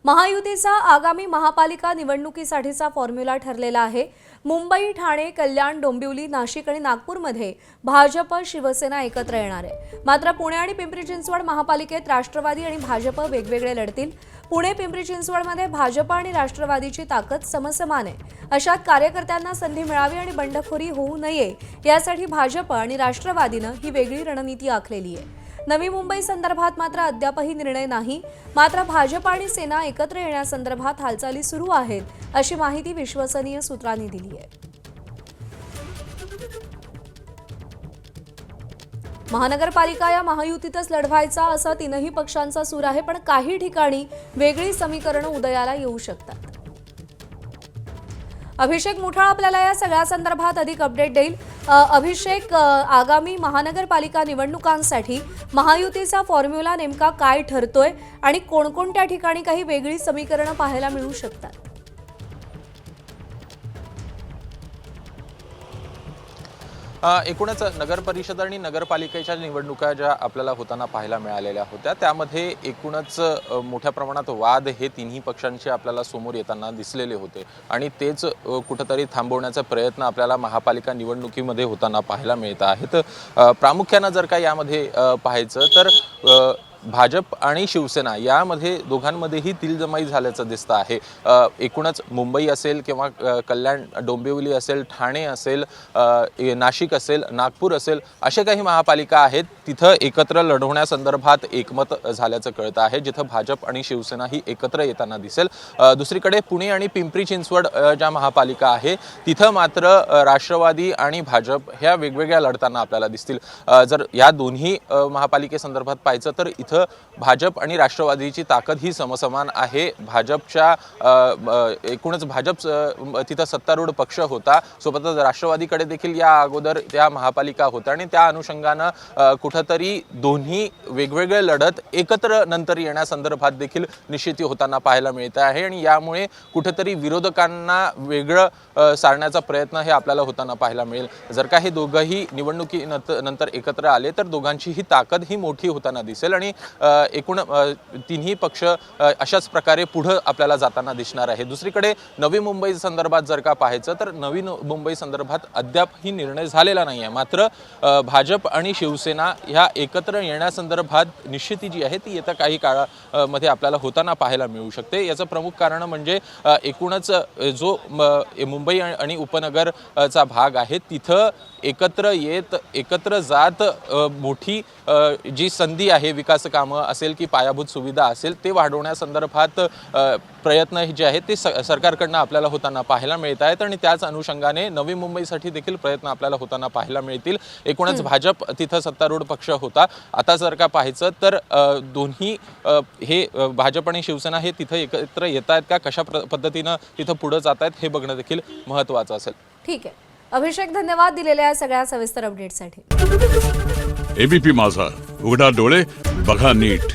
महायुतीचा आगामी महापालिका निवडणुकीसाठीचा फॉर्म्युला ठरलेला आहे। मुंबई, ठाणे, कल्याण, डोंबिवली, नाशिक आणि नागपूरमध्ये भाजप शिवसेना एकत्र येणार आहे। मात्र पुणे आणि पिंपरी चिंचवड महापालिकेत राष्ट्रवादी आणि भाजप वेगवेगळे लढतील। पुणे पिंपरी चिंचवडमध्ये भाजप आणि राष्ट्रवादीची ताकद समसमान आहे। अशात कार्यकर्त्यांना संधी मिळावी आणि बंडखोरी होऊ नये यासाठी भाजप आणि राष्ट्रवादीनं ही वेगळी रणनीती आखलेली आहे। नवी मुंबई संदर्भात मात्र अद्यापही निर्णय नाही। मात्र भाजप आणि सेना एकत्र येण्यासंदर्भात हालचाली सुरू आहेत, अशी माहिती विश्वसनीय सूत्रांनी दिली आहे। महानगरपालिका या महायुतीतच लढवायचा असा तीनही पक्षांचा सूर आहे, पण काही ठिकाणी वेगळी समीकरणं उदयाला येऊ शकतात। अभिषेक मुठाळ आपल्याला या सगळ्या संदर्भात अधिक अपडेट देईल। अभिषेक, आगामी महानगरपालिका निवडणुकांसाठी महायुतीचा फॉर्म्युला नेमका काय ठरतोय आणि कोणकोणत्या ठिकाणी काही वेगळी समीकरणं पाहायला मिळू शकतात? एकूणच नगर परिषद आणि नगरपालिकेच्या निवडणुका ज्या आपल्याला होताना पाहायला मिळालेल्या होत्या, त्यामध्ये एकूणच मोठ्या प्रमाणात वाद हे तिन्ही पक्षांचे आपल्याला समोर येताना दिसलेले होते आणि तेच कुठेतरी थांबवण्याचा प्रयत्न आपल्याला महापालिका निवडणुकीमध्ये होताना पाहायला मिळत आहेत। प्रामुख्याने जर का यामध्ये पाहायचं तर भाजप आणि शिवसेना यामध्ये दोघांमध्येही तिलजमाई झाल्याचं दिसतं आहे। एकूणच मुंबई असेल किंवा कल्याण, डोंबिवली असेल, ठाणे असेल, नाशिक असेल, नागपूर असेल, अशा काही महापालिका आहेत तिथं एकत्र लढवण्यासंदर्भात एकमत झाल्याचं कळतं आहे, जिथं भाजप आणि शिवसेना ही एकत्र येताना दिसेल। दुसरीकडे पुणे आणि पिंपरी चिंचवड ज्या महापालिका आहे तिथं मात्र राष्ट्रवादी आणि भाजप ह्या वेगवेगळ्या लढताना आपल्याला दिसतील। जर या दोन्ही महापालिकेसंदर्भात पाहायचं तर भाजप आणि राष्ट्रवादीची ताकद ही समसमान आहे। भाजपच्या एकूणच भाजप तिथं सत्तारूढ पक्ष होता, सोबतच राष्ट्रवादीकडे देखील या अगोदर त्या महापालिका होत्या आणि त्या अनुषंगानं कुठेतरी दोन्ही वेगवेगळे लढत एकत्र नंतर येण्यासंदर्भात देखील निश्चिती होताना पाहायला मिळत आहे आणि यामुळे कुठेतरी विरोधकांना वेगळं सारण्याचा प्रयत्न हे आपल्याला होताना पाहायला मिळेल। जर का हे दोघंही निवडणुकीनंतर एकत्र आले तर दोघांची ही ताकद ही मोठी होताना दिसेल आणि एकूण तिन्ही पक्ष अशाच प्रकारे पुढे आपल्याला जाताना दिसणार आहे। दुसरीकडे नवी मुंबई संदर्भात जर का पाहायचं तर नवी मुंबई संदर्भात अद्याप ही निर्णय झालेला नाही आहे। मात्र भाजप आणि शिवसेना ह्या एकत्र येण्यासंदर्भात निश्चिती जी आहे ती येत्या काही काळामध्ये आपल्याला होताना पाहायला मिळू शकते। याचं प्रमुख कारण म्हणजे एकूणच जो मुंबई आणि उपनगरचा भाग आहे तिथं एकत्र जात मोठी जी संधी आहे, विकास कामं असेल की पायाभूत सुविधा असेल ते वाढवण्यासंदर्भात प्रयत्न जे आहेत ते सरकारकडनं आपल्याला होताना पाहायला मिळत आहेत आणि त्याच अनुषंगाने नवी मुंबईसाठी देखील प्रयत्न आपल्याला होताना पाहायला मिळतील। एकूणच भाजप तिथं सत्तारूढ पक्ष होता, आता जर का पाहायचं तर दोन्ही हे भाजप आणि शिवसेना हे तिथं एकत्र येत आहेत का, कशा पद्धतीनं तिथं पुढे जात आहेत हे बघणं देखील महत्त्वाचं असेल। ठीक आहे अभिषेक, धन्यवाद दिलेल्या सगळ्या सविस्तर अपडेटसाठी। एबीपी माझा, उघडा डोळे बघा नीट।